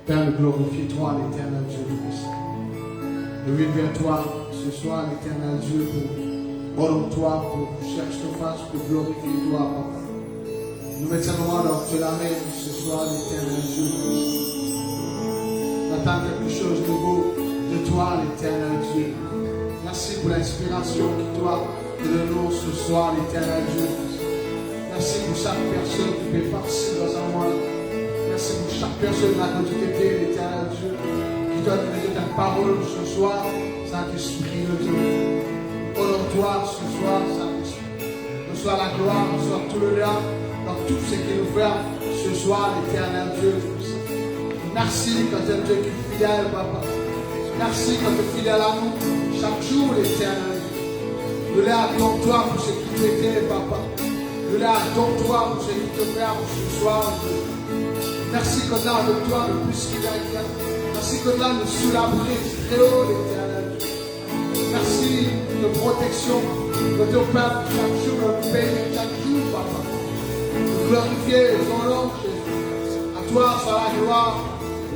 Père, nous glorifions toi, l'éternel Dieu Christ. Nous venons vers toi ce soir, l'éternel Dieu, pour honore-toi, pour chercher ta face, pour glorifier toi, Papa. Nous mettons dans la main ce soir, l'éternel Dieu Christ. Nous attendons quelque chose de nouveau de toi, l'éternel Dieu. Merci pour l'inspiration que toi te donnes ce soir, l'éternel Dieu Christ. Merci pour chaque personne qui fait participer dans un monde. Merci pour chaque personne là quand tu t'étais, l'éternel Dieu, qui doit donner ta parole ce soir, Saint-Esprit de Dieu. Honore-toi ce soir, Saint-Esprit. Reçois la gloire, reçois tout le lien dans tout ce qu'il nous fait ce soir, l'éternel Dieu. Merci quand tu es Dieu qui est fidèle, Papa. Merci quand tu es fidèle à nous chaque jour, l'éternel Dieu. Nous l'attendons toi pour ce qui t'était, Papa. Nous l'attendons toi pour ce qui te fait ce soir, Dieu. Merci qu'on a de toi le plus qu'il y a. Merci qu'on a le sous l'abri très haut, l'éternel. Merci de protection de ton peuple chaque jour, notre pays, chaque jour, Papa. Nous glorifier ton nom, Jésus. À toi soit la gloire,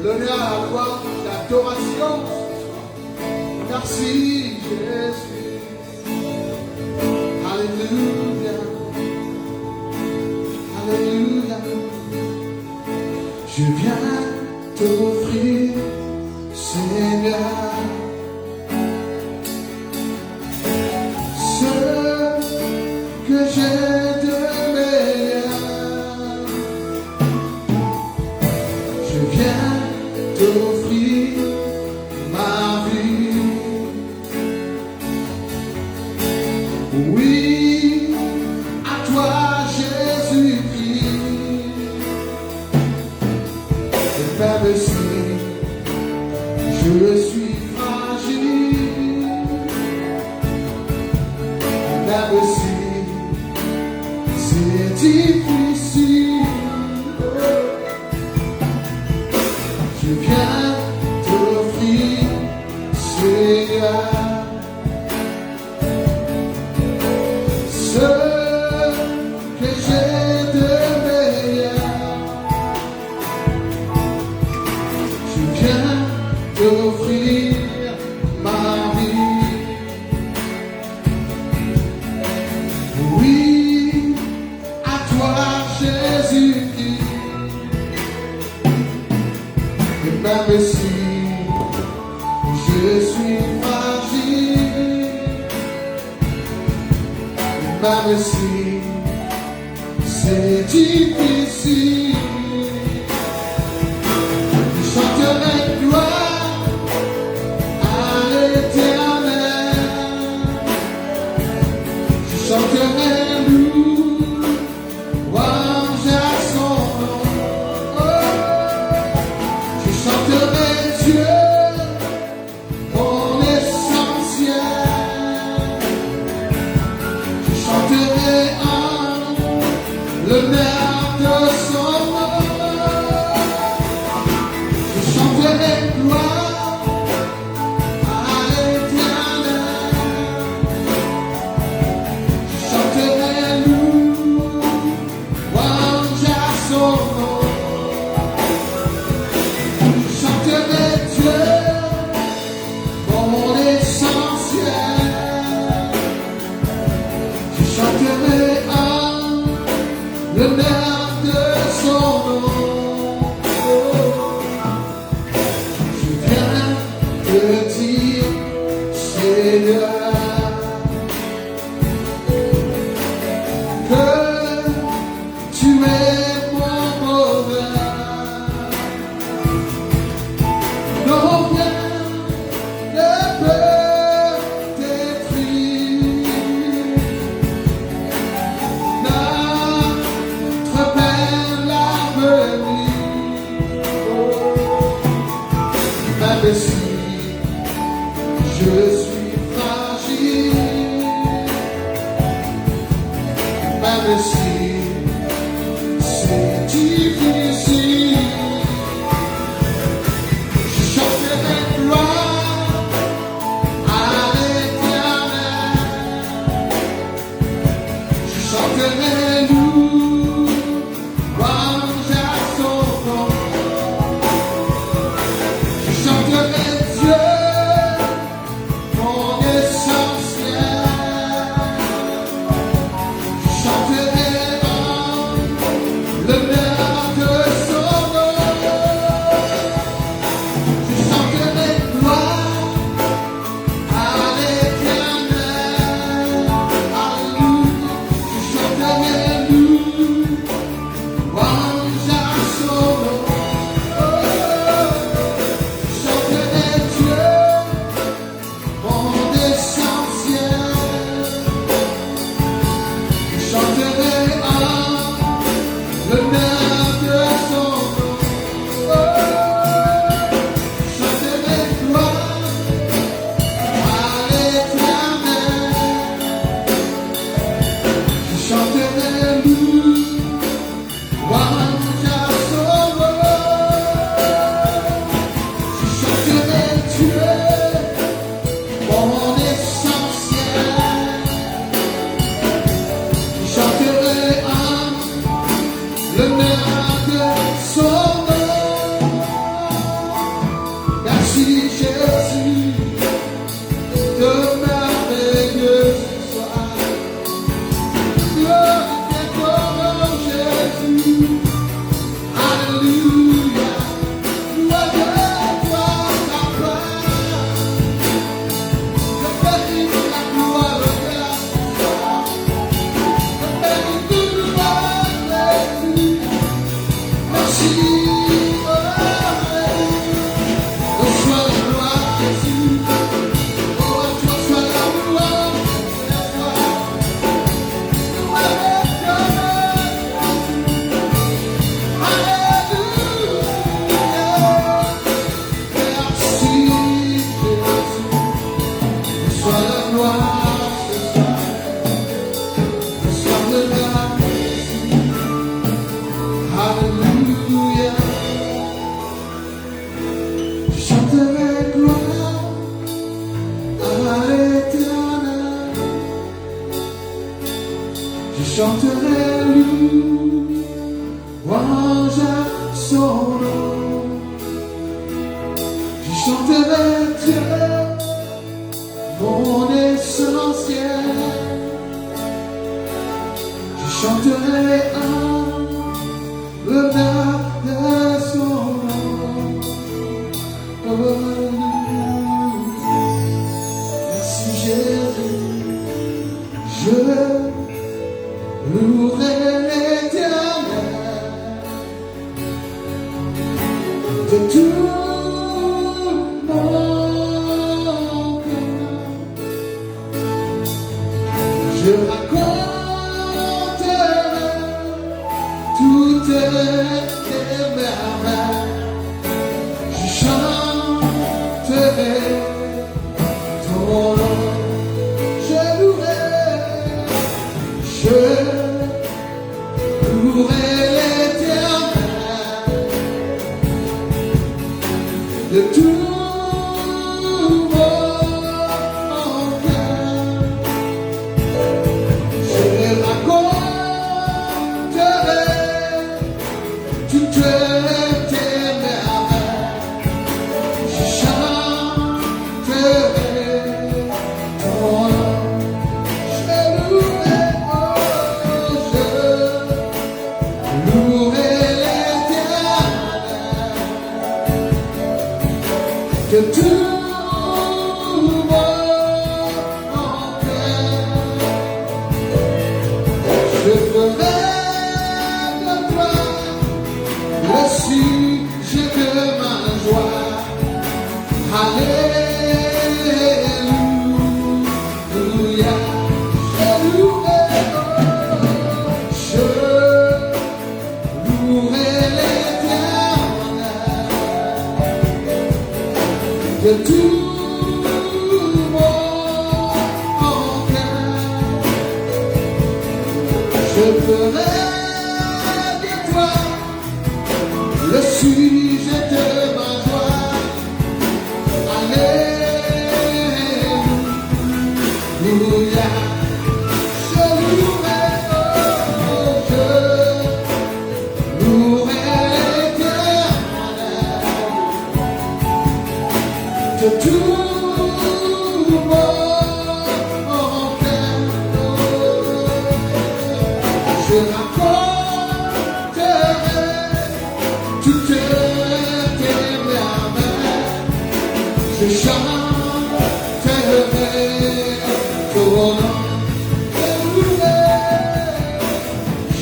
l'honneur, la gloire, l'adoration. Merci, Jésus. Alléluia. Alléluia. Je viens t'offrir, Seigneur, ce que j'ai de meilleur. Je viens t'offrir ma vie. Oui, à toi, Jésus-Christ. Même si je suis fragile, même si c'est difficile, je viens t'offrir, Seigneur, ce que j'ai de meilleur. T'offrir ma vie. Oui, à toi, Jésus-Christ. Et même si je suis fragile, et même si c'est difficile, je chanterai gloire. Je chanterai louange à son nom. Je chanterai Dieu, mon essentiel. Je chanterai en l'honneur de son nom. Je chanterai gloire. L'honneur de son nom. Je viens te dire, Seigneur, que tu es mon bonheur. Non, rien ne peut détruire notre belle harmonie. Même si je suis fragile, même si c'est difficile, je chanterai gloire à l'Éternel. Je chanterai louange à son nom.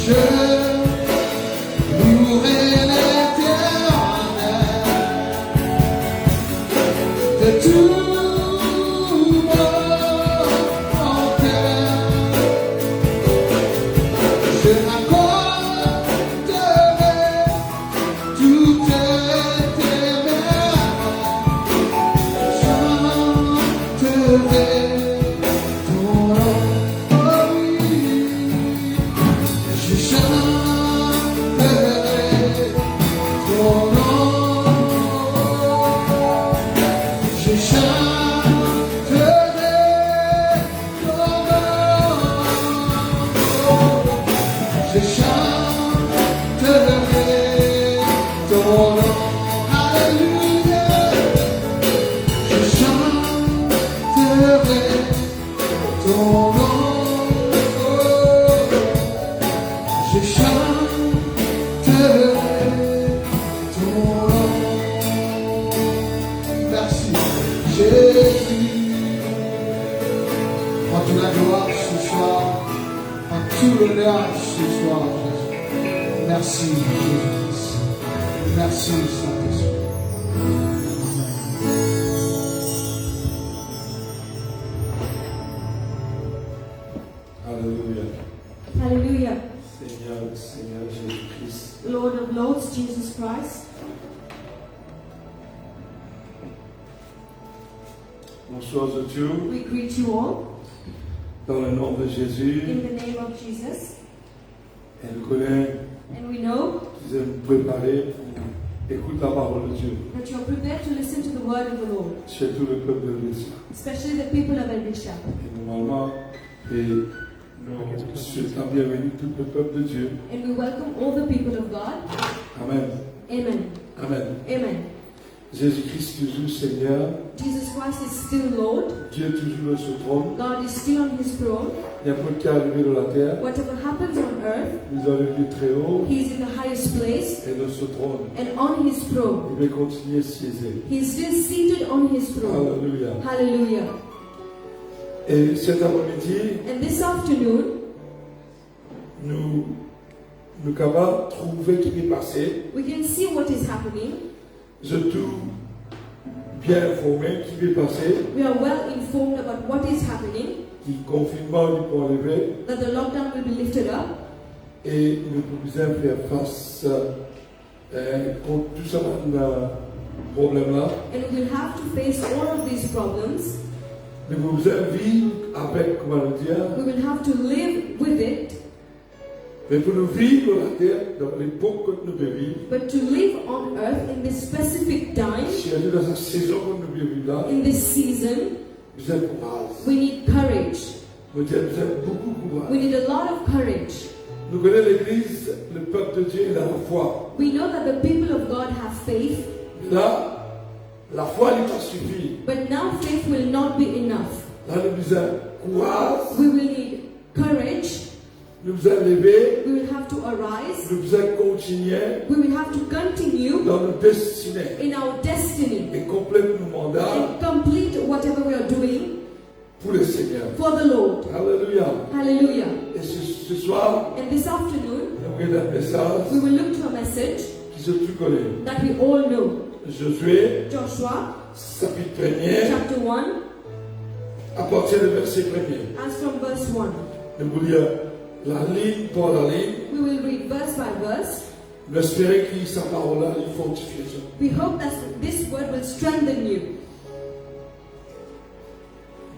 Je louerai l'Éternel. Bonsoir à Dieu. We greet you all Dans le nom de Jésus. in the name of Jesus. Et nous connaissons, And we know vous êtes préparés pour écouter la parole de Dieu. that you are prepared to listen to the word of the Lord, Chez tout le peuple de l'Église. especially the people of Elisha. Et normalement, nous souhaitons la bienvenue tout le peuple de Dieu. And we welcome all the people of God. Amen. Amen. Amen. Amen. Jésus-Christ toujours Seigneur. Jesus Christ is still Lord. Dieu toujours sur son trône. God is still on his throne. N'importe qui arrivé dans la terre. Whatever happens on earth, Nous avons le très haut. he is in the highest place. Et dans ce trône. And on his throne, Il va continuer à siéger. he is still seated on his throne. Alléluia. Hallelujah. Et cet après-midi, And this afternoon, nous capables de trouver ce qui est passé. we can see what is happening. Je tout bien informé ce qui est passé. We are well informed about what is happening, Qui confinement du pour enlever. that the lockdown will be lifted up, Et nous pouvons faire face contre tout ce problème-là. and we will have to face all of these problems. Nous pouvons vivre avec, comment le dire, We will have to live with it, mais pour nous vivre la terre dans l'époque que nous vivons, but to live on earth in this specific time, surtout dans cette saison que nous vivons là, in this season, nous avons courage. we need courage. Nous avons beaucoup de We courage. need a lot of courage. Nous connaissons l'Église, le peuple de Dieu, il a la foi. We know that the people of God have faith, Là, la foi n'est pas suffit. but now faith will not be enough. Là, nous avons courage, We will need courage. nous avons levé, We will have to arise. nous avons continué We will have to continue dans nos destinées in our destiny et compléter nos mandats and complete whatever we are doing pour le Seigneur. for the Lord. Alléluia. Hallelujah. Et ce soir, And this afternoon, nous regardons un message we will look to a message qui se tout connaît. that we all know. Josué, Joshua, chapitre 1er, chapter 1, à partir du verset 1er. as from verse 1. Nous voulons lire la ligne par la ligne. We will read verse by verse. Nous espérons que sa parole-là, il fortifie ça. We hope that this word will strengthen you.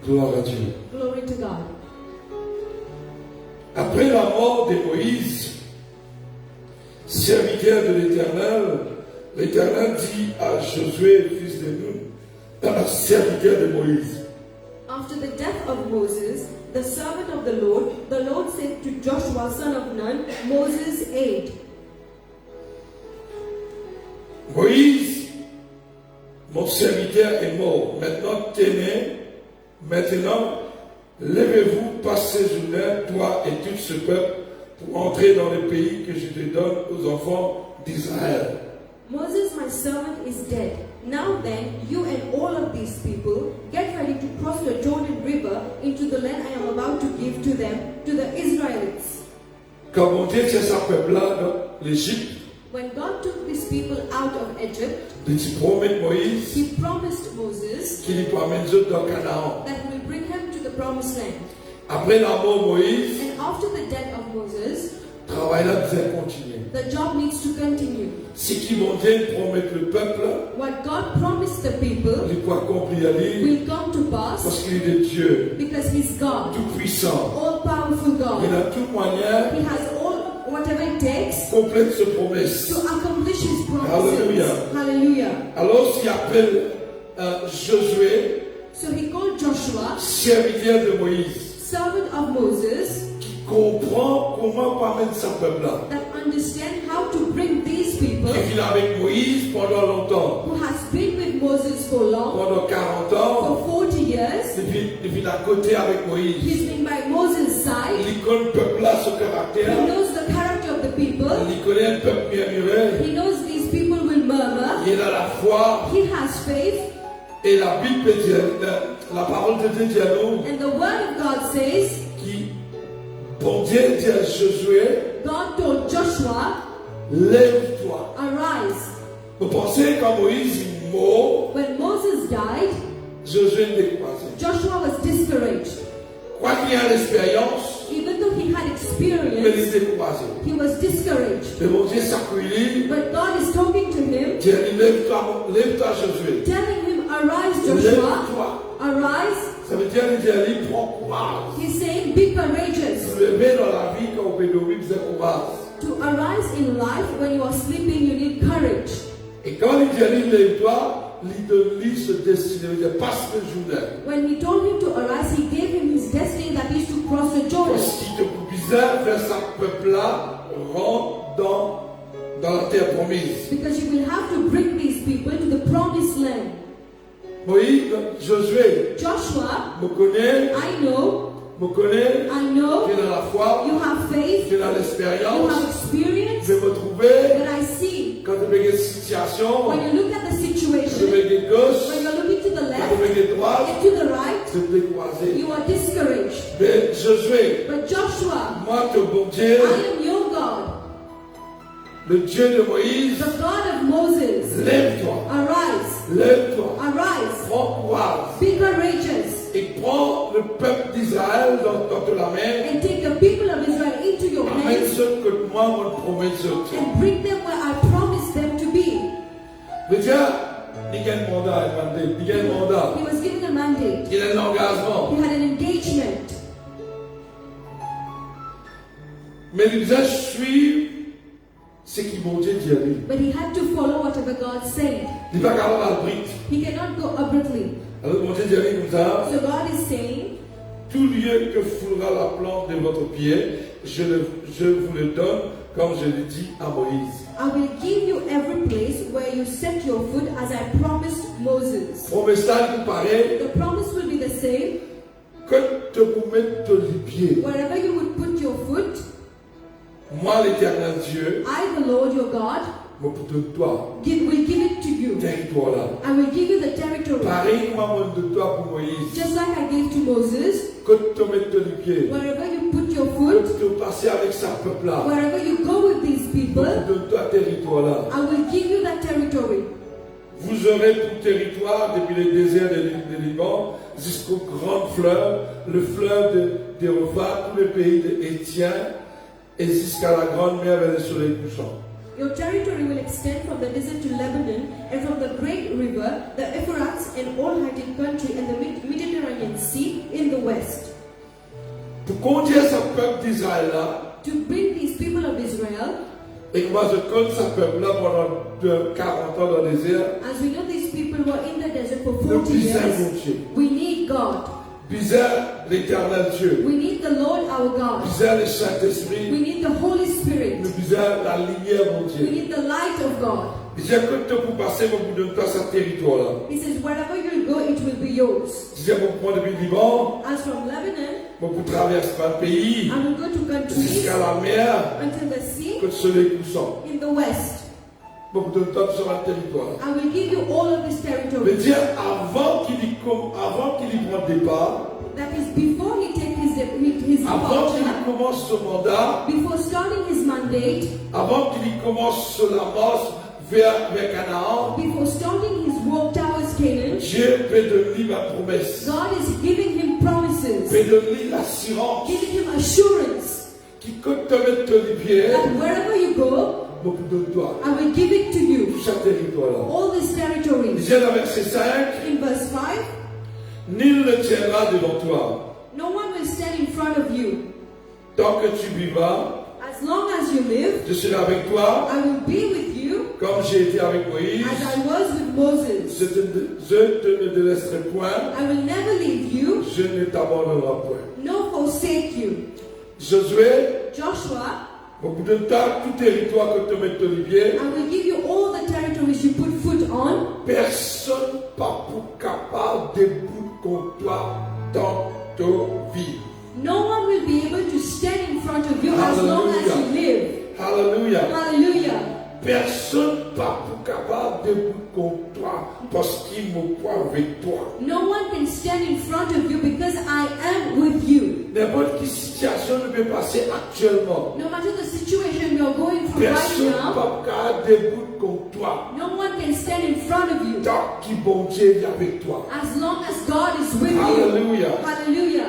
Gloire à Dieu. Glory to God. Après la mort de Moïse, serviteur de l'Éternel, l'Éternel dit à Josué, fils de Nun, serviteur de Moïse, After the death of Moses, the servant of the Lord said to Joshua, son of Nun, Moses' aide, Moïse, mon serviteur est mort. Maintenant, levez-vous, passez journée, toi et tout ce peuple, pour entrer dans le pays que je te donne aux enfants d'Israël. Moses, my servant, is dead. Now then, you and all of these people, get ready to cross the Jordan River into the land I am about to give to them, to the Israelites. Quand mon Dieu c'est sa peuple là dans l'Égypte, When God took these people out of Egypt, il promet Moïse He promised Moses qu'il y amène eux dans Canaan. that He will bring him to the promised land. Après la mort de Moïse, And after the death of Moses, le travail là devait continuer. the job needs to continue. Ce qui mon Dieu promet le peuple, What God promised the people il peut accomplir lui will come to parce pass qu'il est Dieu, because He's God, tout puissant. all-powerful Il God. a toute manière He has all, whatever it takes complète ses promesses. to accomplish His promises. Hallelujah. Hallelujah. Alors s'il appelle Josué, So He called Joshua, serviteur de Moïse, servant of Moses, qui comprend comment parler de sa peuple là, that understand how to bring these people qui vit avec Moïse pendant longtemps, who has been with Moses for long, pendant 40 ans, for 40 years. il vit à côté avec Moïse. He's been by Moses' side. Il connaît le peuple là, son He caractère. knows the character of the people. Il connaît le peuple murmuré. He knows these people will murmur. Il a la foi. He has faith. Et la Bible dit, la parole de Dieu dit à nous, And the word of God says, qui, bon Dieu dit à Josué, God told Joshua, lève-toi. arise. Vous pensez quand Moïse est mort, When Moses died, Josué est découragé. Joshua was discouraged. Quoi qu'il y ait l'expérience, Even though he had mais il experience, est découragé. he was discouraged. Mais mon Dieu s'accueille, But God is talking to him, dit, lève-toi, lève-toi Josué. telling him, arise, Joshua. Lève-toi. Arise. Ça veut dire, il prend courage. He's saying, be courageous. Se lever dans la vie quand on peut dormir, vous avez courage. To arise in life, when you are sleeping, you need courage. Et quand il dit, lève-toi, il donne lui ce destiné, il dit, passe le Jourdain. When he told him to arise, he gave him his destiny that is to cross the Jordan. Parce qu'il te bizarre faire sa peuple-là rentre dans la terre promise. Because you will have to bring these people to the promised land. Moïse, Josué, Joshua, me connaît, I know, tu es dans la foi, you have faith, tu es dans you l'expérience. have experience, Je vais me trouver but I see, quand tu fais des situations, when you look at the quand tu situation, fais des gauches, when you're looking to the quand tu left fais des droites, and to the right, tu te décourages. you are discouraged. Mais Josué, But Joshua, moi, ton bon Dieu, I am your God, le Dieu de Moïse, the God of Moses. lève-toi, Arise, lève-toi, arise, prends courage be courageous, et prends le peuple d'Israël dans la main, and take the people of Israel into your amène hands ceux que moi, mon promets ceux. and bring them where I promised them to be. Le Dieu, il y a un mandat à demander, il y a un mandat, He was given a mandate. il y a un engagement. He had an engagement. Mais il doit suivre ce qui mon Dieu dit à lui. But he had to follow whatever God said. Il va capable à bride. He cannot go abruptly. Alors mon Dieu dit à lui comme ça, So God is saying, tout lieu que foulera la plante de votre pied, je vous le donne, comme je l'ai dit à Moïse. I will give you every place where you set your foot as I promised Moses. Promesse là, il paraît The promise will be the same. que te vous mettre les pieds. Wherever you would put your foot, Moi, l'éternel Dieu, I, the Lord your God, me de toi, will give it to you. territoire là. I will give you the territory. Pareil, moi, de toi pour Moïse. Just like I gave to Moses, Que te mettre les pieds. wherever you put your Que foot, te passer avec sa peuple là. wherever you go with these people, De toi, territoire là. I will give you that territory. Vous aurez tout territoire depuis le désert de Liban jusqu'aux grandes fleuves, le fleuve d'Euphrate, tous les pays d'Étienne et jusqu'à la grande mer vers le soleil couchant. Your territory will extend from the desert to Lebanon and from the great river, the Euphrates and all Hittite country and the Mediterranean Sea in the west. Pour conduire ce peuple d'Israël là, To bring these people of Israel, et moi je compte ce peuple là pendant 40 ans dans le désert, as we know these people were in the desert for le 40 bizarre years, mon Dieu. we need God. Bizarre l'éternel Dieu. We need the Lord our God. Bizarre le We Saint-Esprit. need the Holy Spirit. Le bizarre la lumière mon We Dieu. need the light of God. Bizarre que tu peux passer au bout de toi ce territoire là. He says, wherever you go, it will be yours. Bizarre mon point depuis le Liban, As from Lebanon, mon pour traverser par le pays. I will go to countries Jusqu'à la mer, until the sea que le soleil couchant. in the west. Beaucoup de temps sur le territoire. I will give you all of this Mais territory. Dieu, avant qu'il y prenne départ, That is before he takes his avant qu'il departure, commence son mandat, before starting his mandate, avant qu'il commence son avance vers Canaan, before starting his walk towards Canaan, Dieu peut donner ma promesse, God is giving him promises, peut donner l'assurance giving him assurance qui compte te mettre les pieds, that wherever you go, beaucoup de toi, I will give it to you. tout ce territoire-là. All these territories. Disait le verset 5, In verse 5, nul ne tiendra devant toi, no one will stand in front of you. tant que tu vivras, As long as you live, je serai avec toi, I will be with you comme j'ai été avec Moïse, as I was with Moses. je te ne délaisserai point, I will never leave you, je ne t'abandonnerai point. nor forsake you. Josué, Joshua, beaucoup de temps, tout territoire que tu mets les pieds, I will give you all the territories you put foot on. personne pas pour capable de bout contre toi dans ta vie. No one will be able to stand in front of you as long as you live. Alléluia. Hallelujah. Personne pas pour capable de bout contre toi parce qu'il me croit avec toi. No one can stand in front of you because I am with you. N'importe quelle situation ne peut passer actuellement. No matter the situation we are going through right Personne now, pas capable de bout contre toi. no one can stand in front of you Tant qu'il bon Dieu est avec toi. as long as God is with you. Alléluia. Hallelujah.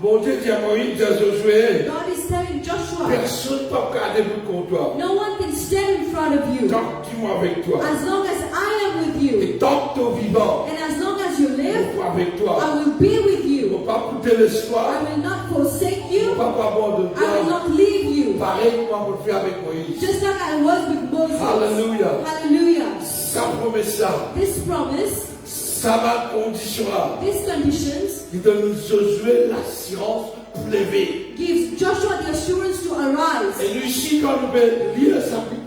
Bon Dieu dit à Moïse, dit à Josué, God is telling Joshua, personne pas capable de bout contre toi. no one can stand in front of you Tant qu'il est avec toi. as long as I am with you. Et tant que tu es vivant, And as long as you je live, crois avec toi. I will be with Je ne you. vais pas coûter l'espoir. I will not forsake Je ne you. vais pas abandonner I will toi. not leave you. Pareil comme on le fait avec Moïse. Just like I was with Moses. Hallelujah. Hallelujah. Ça promet ça. This promise, Ça va conditionner. these conditions, Il donne Josué l'assurance pour lever. gives Joshua the assurance to arise. Et nous ici, quand nous lire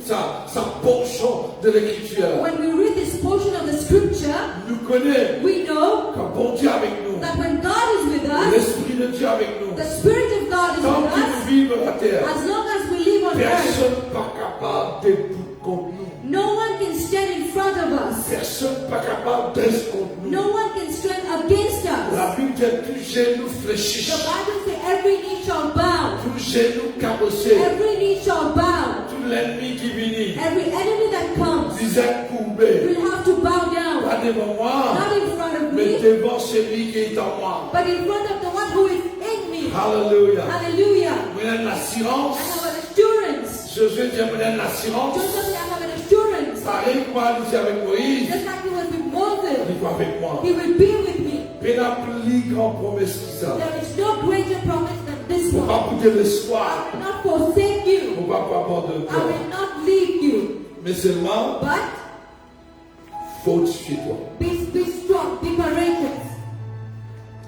sa portion de l'écriture, When we read this portion of the scripture, nous connaissons we know quand bon Dieu est avec nous, that when God is with us, l'Esprit de Dieu est avec nous, the Spirit of God is tant with qu'il us. nous vive la terre, As long as we live on earth, personne n'est pas capable de bout contre nous. no one can stand in front of us. Personne n'est pas capable d'être contre nous. No one can stand against us. La Bible dit tout genou fléchit, The Bible says every knee shall bow. tout genou cabossé, Every knee shall bow. tout l'ennemi qui vient, Every enemy that comes visage courbé, will have to bow down. pas devant moi, Not in front of mais me, devant celui qui est en moi. but in front of the one who is in me. Alléluia. Hallelujah. Vous avez l'assurance. I have an assurance. Josué dit, vous avez l'assurance. Just like I have an assurance. Pareil que moi, nous avec Moïse, Just like he was with Moses, il est avec moi. he will be with me. Mais la plus grande promesse que ça. There is no greater promise than this Faut one. pas coûter l'espoir. I will not forsake you. Faut pas abandonner I toi. will not leave you. Mais seulement, But fortifie-toi. be strong, be courageous,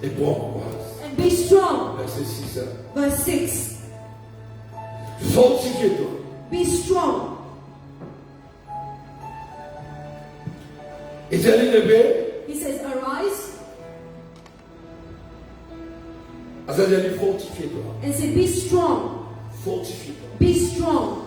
Et prends courage. and be strong. Verset 6. Verse 6. Fortifie-toi. Be strong. Et tu allais lever. He says, arise Ah, ça dit, fortifie-toi. and say, be strong. Fortifie-toi. Be strong.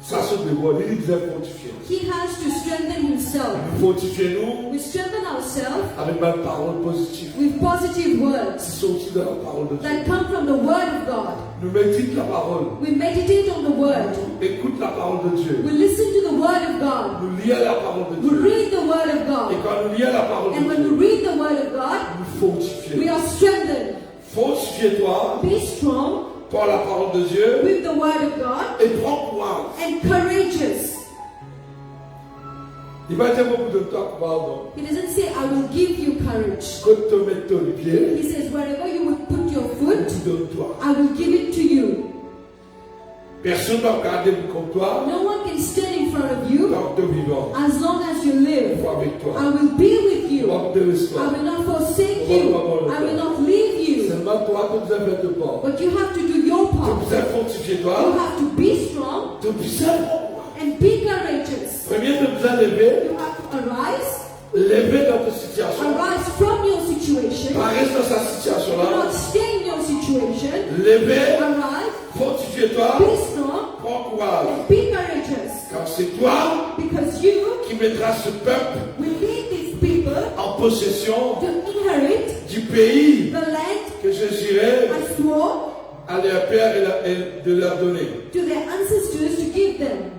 Ça, c'est de moi. Il disait fortifier. He has to strengthen himself. Fortifiez-nous We strengthen ourselves avec ma parole positive. with positive words Qui sont aussi dans la parole de Dieu. that come from the Word of God. Nous méditons la parole. We meditate on the Word. Écoute la parole de Dieu. We listen to the Word of God. Nous lisons la parole de We Dieu. read the Word of Et God. quand nous lisons la parole And de when Dieu, we read the Word of God, nous we fortifions. are strengthened. Fortifie-toi Be strong par la parole de Dieu with the Word of God et prends courage. and courageous. Il va dire beaucoup de temps, pardon. He doesn't say, I will give you courage. Quand tu mets ton pied, He says, wherever you would put your foot, tu donnes-toi. I will give it to you. Personne ne va regarder comme toi No one can stand in front of you tant que tu es vivant. as long as you live. Faut avec toi. I will be with you. Pas de I l'espoir. will not forsake you. I will not leave you. Seulement toi, tu dois faire de part. But you have to do your Tu part. dois fortifier You toi. have to be strong Tu dois and be courageous. premier, tu dois lever. You have to arise. Lever dans ta situation. Arise from your situation. Pas rester dans sa Do situation-là. not stay in your situation. Lever. Arise. Fortifie-toi. Be strong Prends courage. and be courageous. Car c'est toi Because you qui mettras ce peuple will lead this people en possession to inherit du pays the land que je jurais I swore à leurs pères et de leur donner. to their ancestors to give them.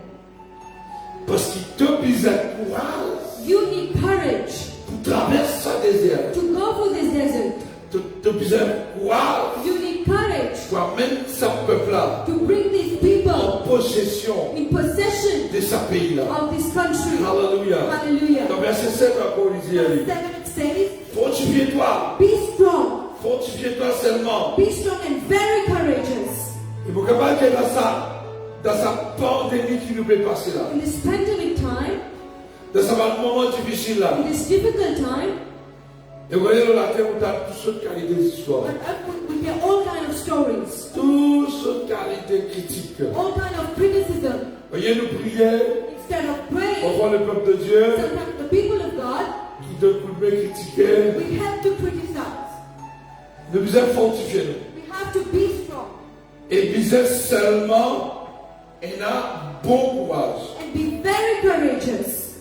Parce qu'il te besoin de courage You need courage pour traverser ce désert. to go through this desert. Tu as besoin de courage You need courage pour amener ce peuple-là to bring these people en possession in possession de ce pays-là. of this country. Alléluia. Hallelujah. Dans verset 7 encore, il dit, Verse 7 it says, fortifie-toi, be strong. fortifie-toi seulement. Be strong and very courageous. Il faut que dans sa pandémie qui nous peut passer là, In this pandemic time, dans ce moment difficile là, in this difficult time, et vous voyez, la terre, on a toutes sortes de qualités d'histoire, we hear all kinds of stories, toutes sortes de qualités critiques. all kinds of criticism. Voyez, nous prions, Instead of on praying, voit le peuple de Dieu sometimes the people of God, qui donne coup de main critiquer. we have to criticize. Nous devons fortifier nous. We have to be strong Et disait seulement, et a bon courage. and be very courageous.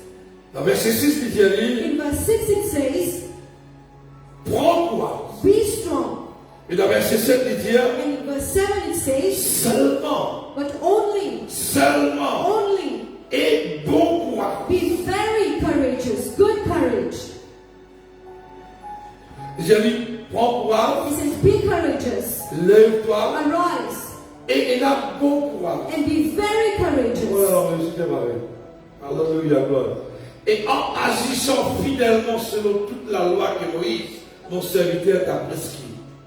Dans verset 6, il dit, In verse 6 it says, prends courage. be strong. Et dans verset 7, il dit, And in verse 7 it says, seulement, but only, et bon courage. be very courageous, good courage. Il dit, prends courage, He says, be courageous, lève-toi, arise, et a bon courage. and be very courageous. Voilà, c'était pareil. Alléluia, gloire. Et en agissant fidèlement selon toute la loi que Moïse, mon serviteur, t'a prescrit.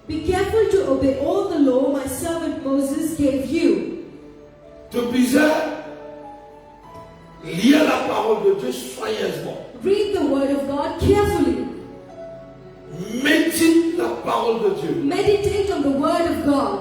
Be careful to obey all the law my servant Moses gave you. Tu besoin lire la parole de Dieu soigneusement. Read the word of God carefully. Médite la parole de Dieu. Meditate on the word of God.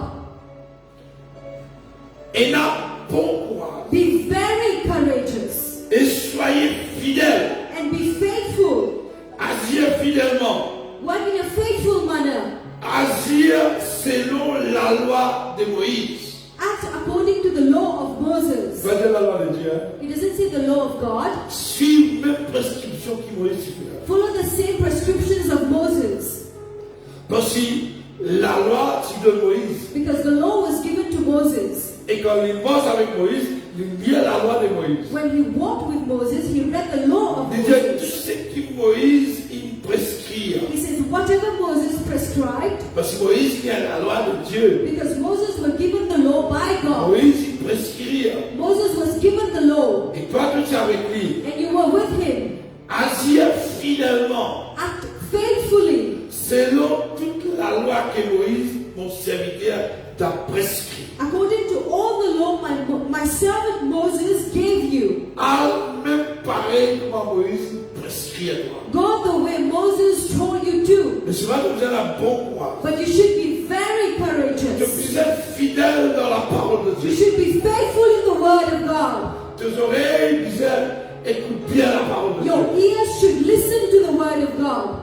Et n'a bon courage. Be very courageous Et soyez fidèles. and be faithful. Agir fidèlement. Work in a faithful manner. Agir selon la loi de Moïse. Act according to the law of Moses. Va dire la loi de Dieu. It doesn't say the law of God. Suivez même prescription qui Moïse fait. Follow the same prescriptions of Moses. Parce que la loi de Moïse. Because the law was given to Moses. Et quand il bosse avec Moïse, il lit la loi de Moïse. When he walked with Moses, he read the law of Il dit tout Moses. ce que Moïse il prescrit. He says, whatever Moses prescribed, Parce que Moïse il a la loi de Dieu. because Moses was given the law by God. Moïse il prescrit. Moses was given the law, Et toi tu es avec lui. and you were with him. Agir fidèlement Act faithfully selon toute la loi que Moïse, mon serviteur, t'a prescrit. according to all the law my servant Moses gave you. Même pareil comme Moïse prescrit à toi. Go the way Moses told you to. Mais c'est pas que vous avez un bon courage. But you should be very Que courageous. vous êtes fidèle dans la parole de You Dieu. should be faithful in the word of God. Tes oreilles, écoute bien la parole de Your Dieu. ears should listen to the word of God.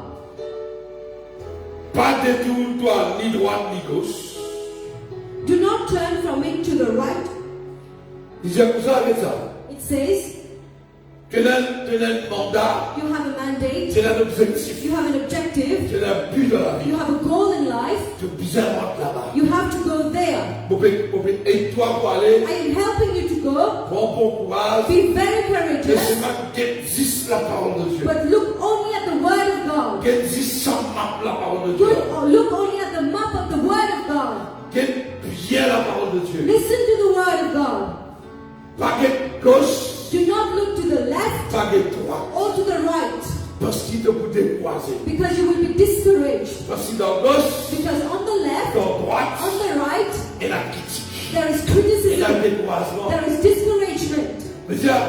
Pas détourne-toi ni droite ni gauche. Do not turn from it to the right. Il dit comme ça avec ça. It says, Tu as un mandat, you have a mandate, tu as un objectif, you have an objective, tu as un but dans la vie. you have a goal in life, Tu as besoin de là-bas. you have to go there. Et toi pour aller, I am helping you to go. prends bon courage. Be very Mais courageous, c'est pas qu'existe la parole de Dieu. but look only at the word of God. Qu'existe sans map la parole de Dieu. Look only at the map of the word of God. Qu'est bien la parole de Dieu. Listen to the word of God. Pas qu'être gauche, Do not look to the left pas qu'être droite. or to the right, Parce qu'il te peut décroiser. because you will be discouraged. Parce que dans gauche, Because on the left, dans droite, on the right, et la critique. there is Et la criticism, décroisement. there is discouragement. Mais tiens,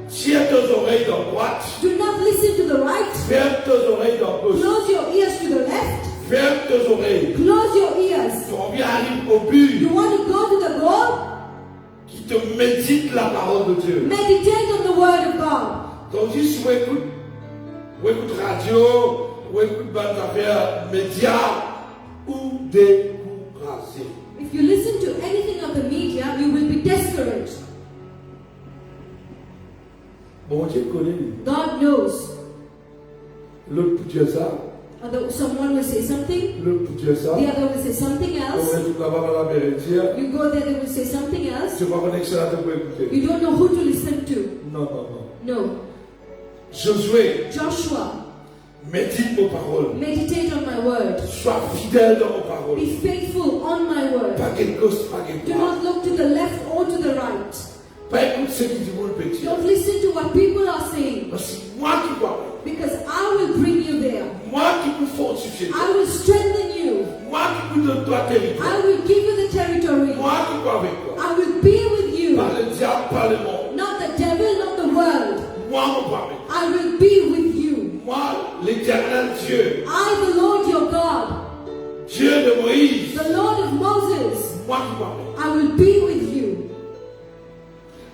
tiens tes oreilles dans droite, Do not listen to the right. ferme tes oreilles dans gauche. Close your ears to the left. Ferme tes oreilles. Close your ears. Tu reviens arrive au but You want to go to the goal? qui te médite la parole de Dieu. Meditate on the word of God. Donc si tu écoutes radio, ou écoute bonnes affaires, médias, ou découragé. If you listen to anything of the media, you will be discouraged. Bon Dieu connaît. God knows. l'autre peut dire ça, Someone will say something, l'autre peut dire ça. the other will say something On else. est tout là-bas dans la vérité. You go there, they will say something else. Tu vas pas connaître ça pour écouter. You don't know who to listen to. Non, non, non. No. Josué, Joshua, médite vos paroles. meditate on my word. Sois fidèle dans vos paroles. Be faithful on my word. Pas quelque gauche, pas quelque Do droite. not look to the left or to the right. Pas écouter ce qui dit mon petit. Don't listen to what people are saying, Parce que moi qui vois, because I will bring you there. moi qui peux fortifier, I will strengthen you. moi qui peux donner toi territoire, I will give you the territory. moi qui peux avec toi. I will be with you. Par le diable, par le monde. Not the devil, not the world. Moi, mon père. I will be with you. Moi, l'éternel Dieu, I, the Lord your God, Dieu de Moïse, the Lord of Moses, moi qui peux. I will be with you.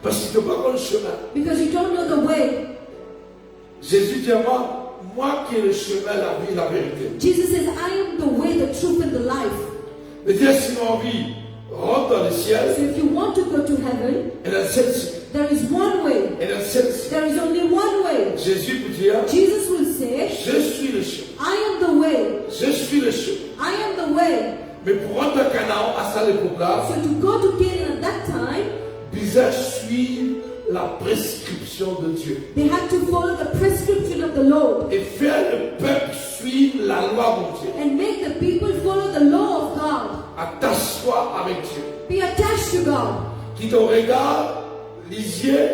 Parce qu'il ne peut pas le chemin. Because you don't know the way. Jésus dit à moi qui ai le chemin, la vie, la vérité. Jesus says, I am the way, the truth, and the life. Mais Dieu, si nous avons envie, rentre dans le ciel, So if you want to go to heaven, et dans cette there is one way. et dans cette There is only one way. Jésus peut dire, Jesus will say, je suis le chemin. I am the way. Je suis le chemin. I am the way. Mais pour rentrer à Canaan, à ça les là, So to go to Canaan at that time, bizarre suivre la prescription de Dieu. they had to follow the prescription of the Lord Et faire le peuple suivre la loi de Dieu. and make the people follow the law of God. Attache-toi avec Dieu. Be attached to God. Qui ton regard, les yeux,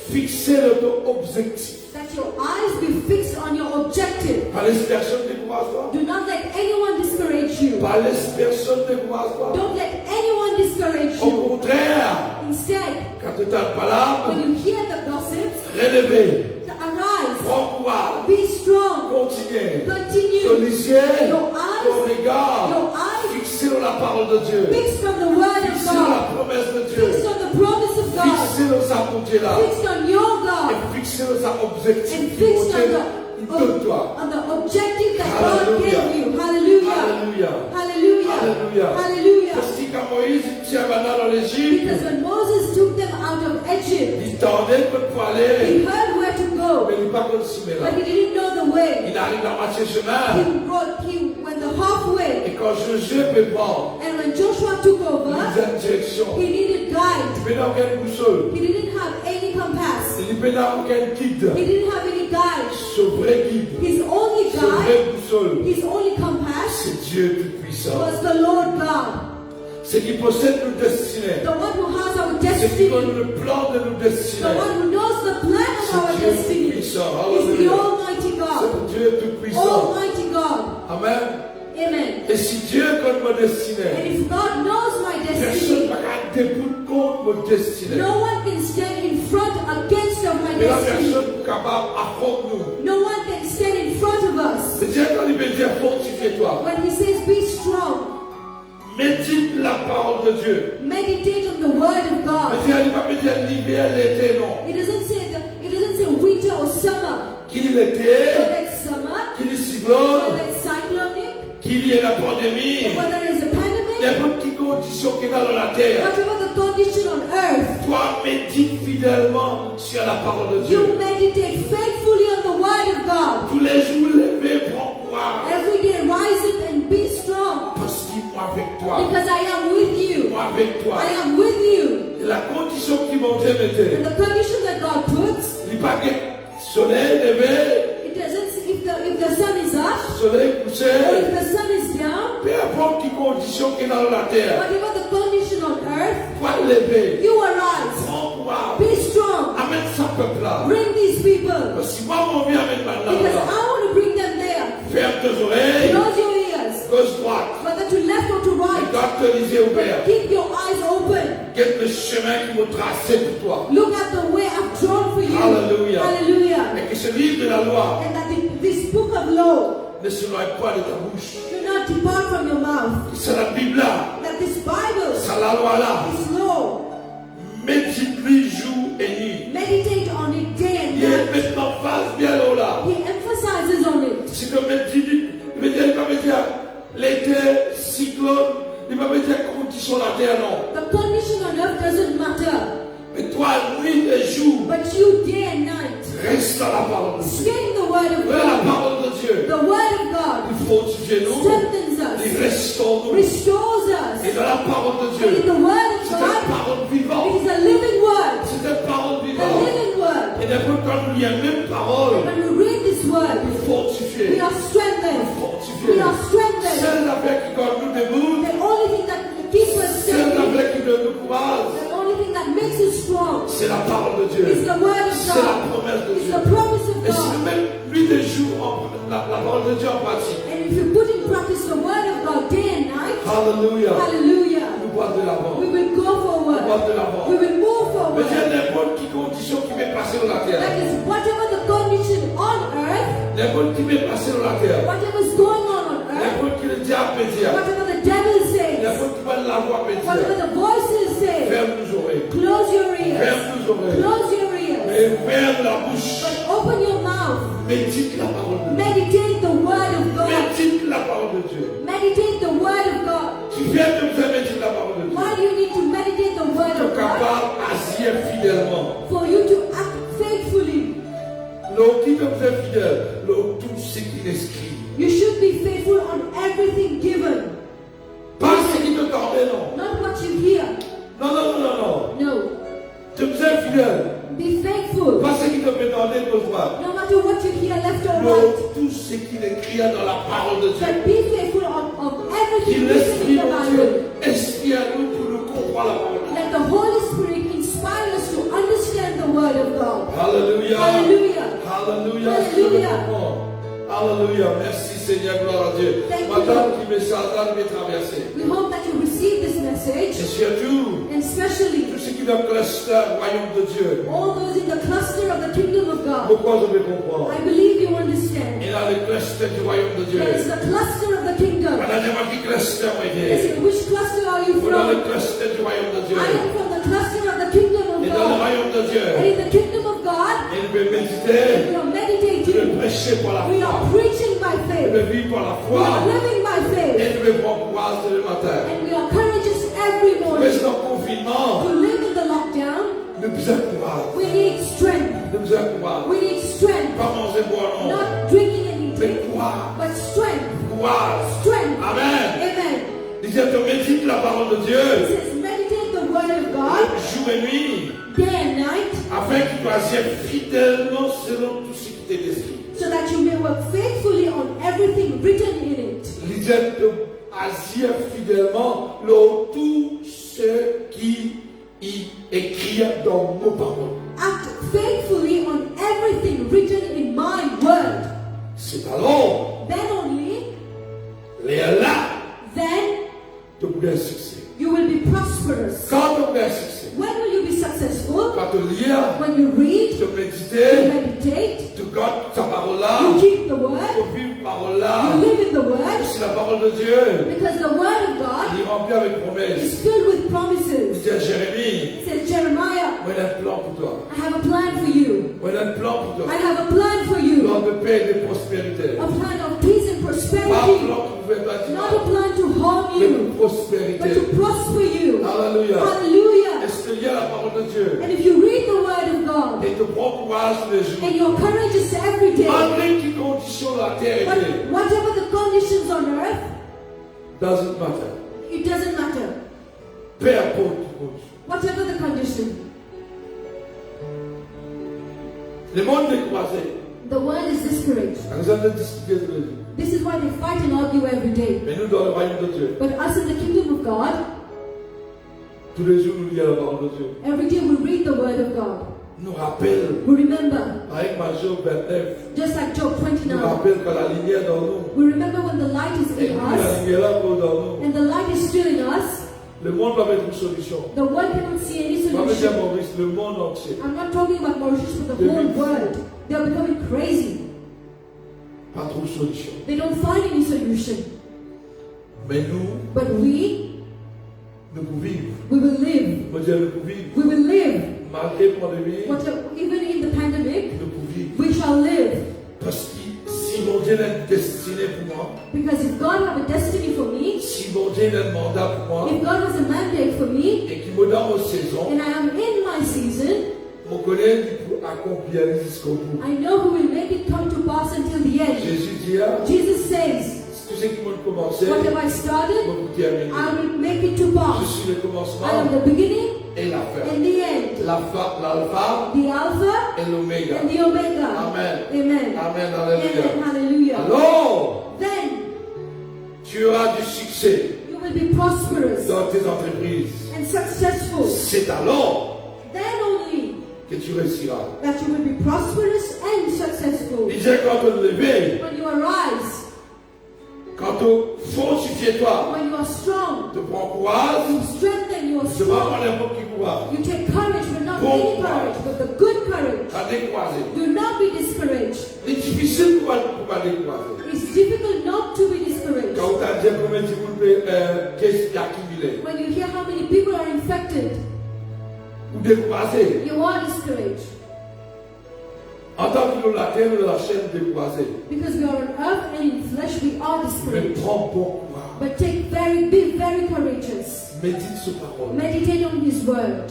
fixés sur ton objectif. That your eyes be fixed on your objective. Pas laisse personne décourage toi. Do not let anyone discourage you. Pas laisse personne décourage toi. Don't let anyone discourage Au you. contraire, Instead, quand tu as une parole, when you hear the gossips, relevez, arise, prends courage, be strong, continue. Ton continue, yeux, Your eyes, ton regard, your eyes fixé sur la parole de Dieu. fixed on the word of Fixé sur la God, promesse de Dieu. fixed on the promise of God, Fixé sur sa volonté là. fixed on your God, Et fixé sur sa objectif. and qui fixed montait on de toi. the objective that Hallelujah. God gave you. Hallelujah. Alléluia. Hallelujah. Alléluia. Hallelujah. Parce que quand Moïse tient maintenant dans l'Égypte, Because when Moses took them out of Egypt, il tendait pour aller. he heard where to go, Mais il n'est pas continué là. but he didn't know the way. Il arrive dans moitié chemin. He went the halfway. Et quand Josué peut prendre, And when Joshua took il over, a une direction. he needed guide. Il peut avoir aucune boussole. He didn't have any compass. Il peut avoir aucun guide. He didn't have any guide. Ce vrai guide, His only ce guide, vrai boussole, his only compass c'est Dieu Tout-Puissant. was the Lord God, C'est qui possède nos destinées. the one who has our C'est qui destiny, donne le plan de nos the destinées. one who knows the plan of our C'est Dieu destiny. Tout-Puissant. Is the Alléluia. Almighty God, C'est Dieu Tout-Puissant. Almighty God. Amen. Amen. Et si Dieu connaît ma And destinée, if God knows my personne destiny, ne va débouter contre ma destinée. no one can stand in front against of my Mais la destiny. personne capable affronte nous. No one can stand in front of us. C'est Dieu quand il veut dire fortifie-toi. When he says be strong, Médite la parole de Dieu. meditate on the word of God. Mais il va me dire l'hiver, l'été, non. It doesn't say winter or summer. Qu'il l'été, Whether it's summer, qu'il est cyclone, whether it's cyclonic, qu'il y ait la pandémie, whether it's a pandemic, n'importe quelle condition qu'il y a dans la terre. whatever the condition on earth, Toi, médite fidèlement sur la parole de Dieu. you meditate faithfully on the word of God. Tous les jours, levez, prends courage. Every day rise up and be strong, Parce qu'il est avec toi. because I am with you. Moi avec toi. I am with you. Et la condition qui m'ont mettait, And the condition that God puts, il n'y a pas que soleil levé, it doesn't. If the sun is up soleil or couché, if the sun is down, peu importe quelle condition qu'il y a dans la terre, whatever the condition on earth, toi lever, you arise. prends courage, Be strong. amène ce peuple-là. Bring these people, Parce que moi, mon bien amène maintenant because là. I want to bring them there. Ferme tes oreilles, Close your ears, gauche, droite, whether to left or to et right. garde tes yeux ouverts. Keep your eyes open. Quel le chemin qui m'a tracé pour toi. Look at the way I've drawn for you. Hallelujah. Hallelujah. Et que ce livre de la loi And that this book of law ne s'éloigne pas de ta bouche. do not depart from your mouth. C'est la Bible là, That this Bible, c'est la loi là. this law, Médite-lui jour et nuit. meditate on it day and Il est night. maintenant face bien haut là. He emphasizes on it. Si tu médites, il va me dire l'été, cyclone, il va me dire condition la terre non. The condition on earth doesn't matter, Mais toi, nuit et jour, but you day and night, reste dans la parole de Dieu. Stay in the word of Oui, la God. parole de Dieu. The word of God Il fortifie nous. strengthens Il us, restaure nous. restores Et us. dans la parole de And in Dieu, the word of c'est une God, parole it vivante. is a living word. C'est une parole A vivante. living word. Et des fois, quand nous lisons la même parole, When we read this word, nous fortifier. we are strengthened. Fortifier. We are strengthened. C'est l'affaire qui garde nous debout. The only thing that keeps us C'est standing, l'affaire qui donne nous courage. the only thing that makes us strong, C'est la parole de Dieu. is the word of C'est la God. promesse de It's Dieu. the promise of Et si God. nous mettons nuit et jour la parole de Dieu en pratique, And if you put in practice the word of God day and night, alléluia, hallelujah, nous passons de l'avant. we will go Nous forward. passons de l'avant. We will move Mais il y a forward. n'importe quelle condition qui m'est passée sur la terre. That is whatever the condition on earth, N'importe qui m'est passé sur la terre. whatever is going on earth, N'importe qui le diable peut dire. whatever the devil says, N'importe qui va la voix peut whatever dire. the voices say, Ferme nos oreilles. close your ears. Ferme nos oreilles. Close your ears. Et ferme la bouche. But open your mouth. Médite la parole de Dieu. Meditate the word of God. Médite la parole de Dieu. Meditate the word of God. Tu viens de me faire méditer la parole de Dieu. Why do you need to meditate the word Tu es of God? capable d'agir fidèlement. For you to act faithfully. L'eau qui comme c'est fidèle, l'eau tout ce qu'il écrit. You should be faithful on everything given. Pas ce qui te tordait, non. Not what you hear. Non, non, non, non, non. No. Tu me fais fidèle. Be faithful. Pas ce qui te fait tordre, cause-moi. No matter what you hear, left or L'eau, right. tout ce qu'il écrit dans la parole de Dieu. But be faithful of Qu'il everything written in l'Esprit the de Bible. Dieu inspire à nous pour nous comprendre la parole de Dieu. Let the Holy Spirit inspire us to understand the word of God. Alléluia. Hallelujah. Alléluia. Hallelujah. Alléluia. Merci Seigneur, gloire à Dieu. Thank you, Madame Lord. qui me charge de me traverser. We hope that you receive this Et message, surtout, and especially tout ce qui est dans le cluster royaume de Dieu. all those in the cluster of the kingdom of God. Pourquoi je vais comprendre? I believe you understand. Et dans le cluster du royaume de Dieu. There is the cluster of the kingdom. Madame, dis-moi qui cluster moi Yes, est. which cluster are you Ou dans le from? cluster du royaume de Dieu. I am from the cluster of the kingdom of Et dans le God. royaume de Dieu. And in the kingdom of God, Il veut méditer. we are Il veut meditating. prêcher pour la We are foi. preaching by Il faith. veut vivre pour la We foi. are living by Et faith. il veut prendre courage le matin. And we are courageous every morning. Reste en confinement. To live in the lockdown, Nous besoin de courage. we need strength. Nous besoin de courage. We need strength. Pas manger, boire, non. Not drinking and Mais eating, courage. but strength. Courage. Strength. Amen. Amen. Il dit, tu médites la parole de It Dieu. says, meditate the word of God Jour et nuit. day and night, Afin que tu agis fidèlement selon tout ce qui t'est décrit. so that you may work faithfully on everything written in it. L'idée de agir fidèlement dans tout ce qui y écrit dans nos paroles. Act faithfully on everything written in my word. C'est alors, Then only, les là, then tu pourras un succès. you will be prosperous. Quand tu auras un succès, When will you be successful? quand tu lire, When you read, tu you méditer, meditate, tu gardes ta parole là, you keep the word, tu vis parole là. you live in the word, C'est la parole de Dieu. because the word of God Il est rempli avec promesses. is filled with Il promises. dit à Jérémie, It says, Jeremiah, moi j'ai un plan pour toi. I have a plan for you. Moi j'ai un plan pour toi. I have a plan for you. Plan de paix et de prospérité. A plan of peace and Pas un prosperity. plan pour faire bâtir, Not a plan to harm mais you, pour prospérité. but to prosper you. Alléluia. Hallelujah. Est-ce qu'il y a la parole de Dieu? And if you read the word of God Et te prends courage tous les jours. and you're courageous every day, Malgré quelles conditions la terre but était, whatever the conditions on earth, doesn't matter. it doesn't matter. Peu importe les conditions. Whatever the condition, Le monde est croisé. the world is discouraged. Nous allons discuter tous les jours. This is why they fight and argue every day. Mais nous, dans le royaume de Dieu, But us in the kingdom of God, tous les jours, nous lisons la parole de Dieu. every day we read the word of God. Nous rappelle, We remember, avec ma Job 29, just like Job nous 29, rappelle que la lumière dans nous, we remember when the light is et in puis la us lumière là encore dans nous, and the light is still in us. le monde va mettre une solution. The world cannot see any Pas me dire solution. Maurice, le monde entier. I'm not talking about Mauritius, but the They whole will- world. They are becoming crazy. Pas trop de solution. They don't find any solution. Mais nous, But we nous vivons. will live. Moi, je nous vivons. We will live. Malgré la pandémie, Even in the pandemic, nous vivons. we shall live. Parce que si mon Dieu a une destinée pour moi, Because if God have a destiny for me, si mon Dieu a un mandat pour moi, if God has a mandate for me, et qu'il me donne aux saisons, and I am in my season, mon collègue pour accomplir jusqu'au bout. I know who will make it come to pass until the end. Jésus dit, Jesus says, tout ce qui m'a commencé, what have I va started? vous terminer. I will make it to Je pass. suis le I commencement am the beginning et la fin. and the end, L'alpha the Alpha et l'oméga. and the Omega. Amen. Amen. Amen. Amen. Alléluia. Hallelujah. Alors, Then tu auras du succès you will be prosperous dans tes entreprises. and successful. C'est alors Then only que tu réussiras. that you will be prosperous and successful. Il dit quand on lever, When you arise, quand on fortifie toi, when you are strong, tu prends courage, you strengthen your je vais avoir strong. les mots qui couragent. You take courage, but not Bon any courage, but the good courage. À décourager. Do not be discouraged. C'est difficile pour pas décourager. It's difficult not to be discouraged. Quand on t'a dit combien de monde qu'est-ce qui a accumulé, When you hear how many people are infected, ou décourager. you are discouraged. En tant que nous la terre, nous la chaîne décourager. Because we are on earth and in flesh, we are Mais discouraged. prends bon courage. But be very courageous. Médite sur parole. Meditate on His word.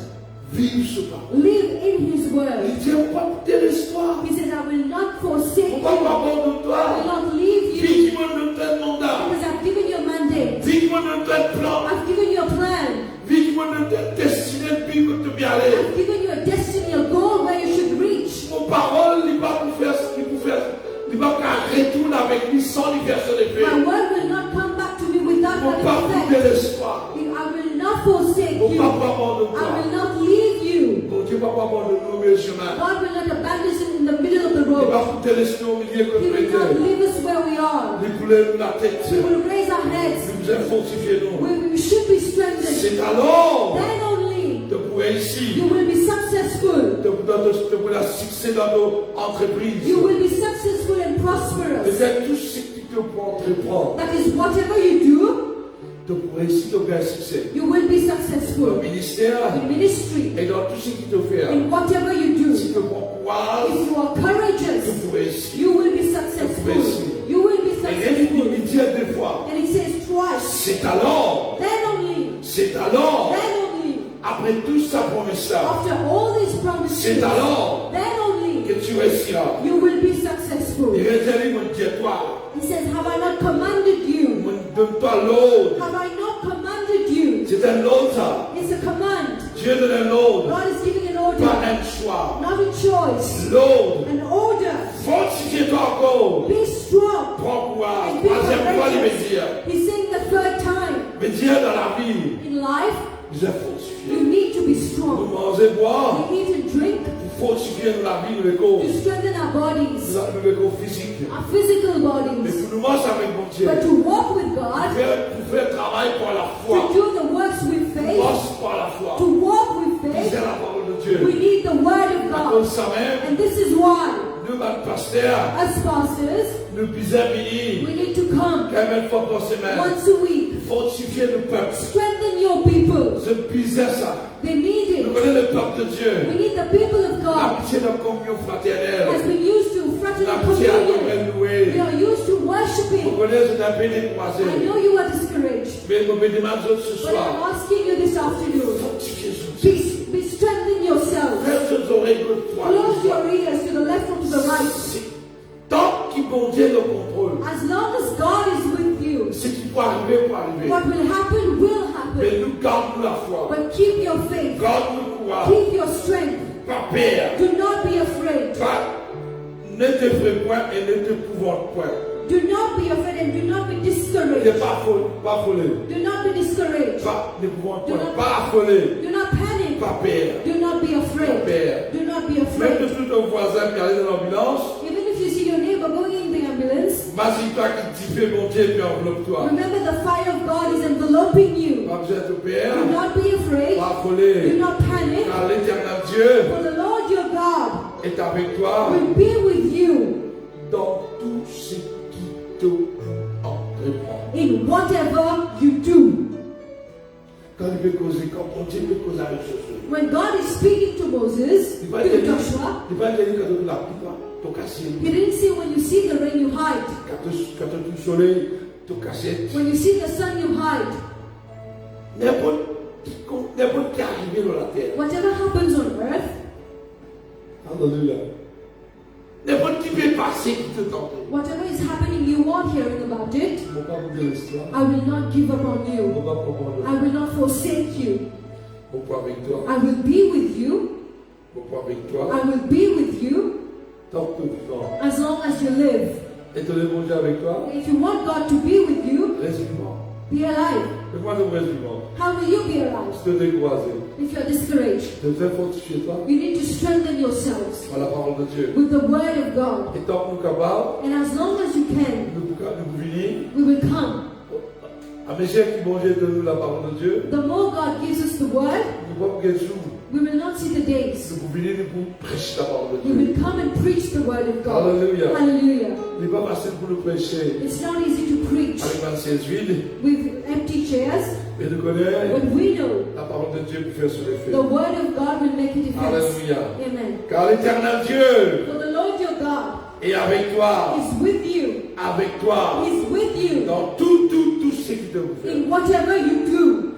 Vive sur parole. Live in His Il word. dit, on va quitter l'histoire. He says, I will not forsake On you. va I pas avoir de will toi. not leave you. Vie qui m'a donné un mandat. Because I've given you a mandate. Vie qui m'a donné un plan. I've given you a plan. Vie qui m'a donné un destinée. Vie que tu bien aller. I've given you a destiny, a goal where you should reach. Mon parole, il va pour faire ce qu'il faut faire. Il va qu'à retourner avec lui sans lui faire son My effet. word will not come back to me without On va having quitter effect. l'espoir. I will not forsake On you. va pas abandonner I toi. will not leave you. Mon Dieu va pas abandonner nous le chemin. God will not abandon us in the middle of the Il va road. quitter l'espoir au milieu que He nous will not étions. leave us where we are. Il voulait nous la tête. He will raise our heads. Nous a fortifié nous. We should be strengthened. C'est alors Then only de pouvoir ici, you will be successful. de pouvoir succès dans nos entreprises. You will be successful and De prosperous. faire tout ce qui te prend, entreprendre. That is, whatever you do, De pouvoir ici, de faire succès. you will be Dans successful. le ministère In ministry, et dans tout ce qui te fait. in whatever you Si do, tu prends courage, if you are de courageous, pouvoir ici. you will be successful. You will be Et successful. il dit deux fois. And it says twice. C'est alors, Then only, c'est alors, then only, après tout sa promesse-là, after all these promises, c'est alors then only que tu réussiras. you will be successful. Il rétablit mon Dieu-toi. He says, have I not commanded you? Donne-toi l'ordre. Have I not commanded you? C'est un ordre. It's a command. Dieu donne un ordre. God is giving an order, Pas un choix. not a choice. L'ordre. An order. Fortifie-toi encore. Be strong. Prends courage. And be Troisième fois, il me courageous. dit. He's saying the third time. Me dire dans la vie, In life, nous sommes fortifiés. you need to be Nous strong. manger, boire. We eat and drink Pour fortifier la vie, nous le corps. to strengthen our bodies, Nous le corps physique. our physical Mais bodies. pour nous manger avec mon Dieu. But to walk with God, Pour faire travail pour la to foi. do the works with faith, Marche par la foi. to walk with C'est faith, la parole de we Dieu. need the word of À cause de God. ça même, And this is why, nous, notre pasteur, as pastors, nous puisons venir. we need to come Quand même fois par semaine. once a week, Fortifier le peuple. strengthen your people. Je puisais ça. They need Nous it. connaissons le peuple de Dieu. We need the people of God. L'amitié de communion Has fraternelle. been used to fraternal L'amitié à communion. nous louer. We are used to Vous worshiping. connaissez un peu I découragé. know you are discouraged, Mais nous me demandons ce but I'm soir. asking you this afternoon. Fortifiez Jésus. Be strengthen yourself. Ferme vos oreilles de toi. Close your ears to the left and to the right. Tant qu'il bon Dieu le contrôle. As long as God is with you, Ce qui peut arriver, peut arriver. what will happen will happen. Mais nous gardons la foi. But keep your faith. Garde le courage. Keep your strength. Pas peur. Do not be afraid. Pas, ne t'effraie point et ne t'épouvante point. Do not be afraid and do not be Ne discouraged. pas affolé. Do not be discouraged. Pas n'épouvante point. Pas affolé. Do not panic. Pas peur. Do not be afraid. Do not be Même afraid. de tout ton voisin qui allait dans l'ambulance, Even if you see your neighbor going in the ambulance, masse-toi qui t'y fait monter et puis enveloppe-toi. remember the fire of God is enveloping you. Pas besoin de Do peur. not be afraid. Pas Do affolé. not panic. Car l'éternel Dieu For the Lord your God est avec toi will be with you dans tout ce qui te entreprend. in whatever you do. Quand il peut causer, quand mon Dieu peut causer avec Josué. When God is speaking to Moses, Il va to te dire, Joshua, il va te dire quand tu la pluie, ton cassier. he didn't say when you see the rain you hide. Quand tu le soleil, ton cassette. When you see the sun you hide. N'importe qui est arrivé dans la terre. Whatever happens on earth, Alléluia. N'importe qui peut passer qui te tente. Whatever is happening, you are hearing about it. Je ne vais pas vous dire l'histoire. I will not give up on Je ne you. vais pas comprendre. I will not forsake you. Mon point avec toi. I will be with you. Mon point avec toi. I will be with you Tant que tu vivant. as long as you live. Et te le manger avec toi. If you want God to be with you, Reste vivant. be alive. Et moi, je reste vivant. How will you be alive Je te décroisé. if you are discouraged? Je te fais fortifier toi. You need to strengthen yourselves Par la parole de Dieu. with the word of God. Et tant que nous capables, And as long as you can, nous pouvons venir. we will come. À mesure qui mangeait de nous la parole de Dieu, The more God gives us the word, nous pouvons gagner jour. we will not see the days. Nous pouvons venir pour prêcher la parole de We Dieu. will come and preach the word of God. Alléluia. Hallelujah. Il n'est pas facile pour nous prêcher It's not easy to preach avec 26 vides, with empty chairs, mais de connaître but we know la parole de Dieu pour faire son effet. the word of God will make a difference. Alléluia. Amen. Car l'éternel Dieu For the Lord your God est avec toi, is with you. avec toi, Is with you dans tout ce qui te vous fait. in whatever you do.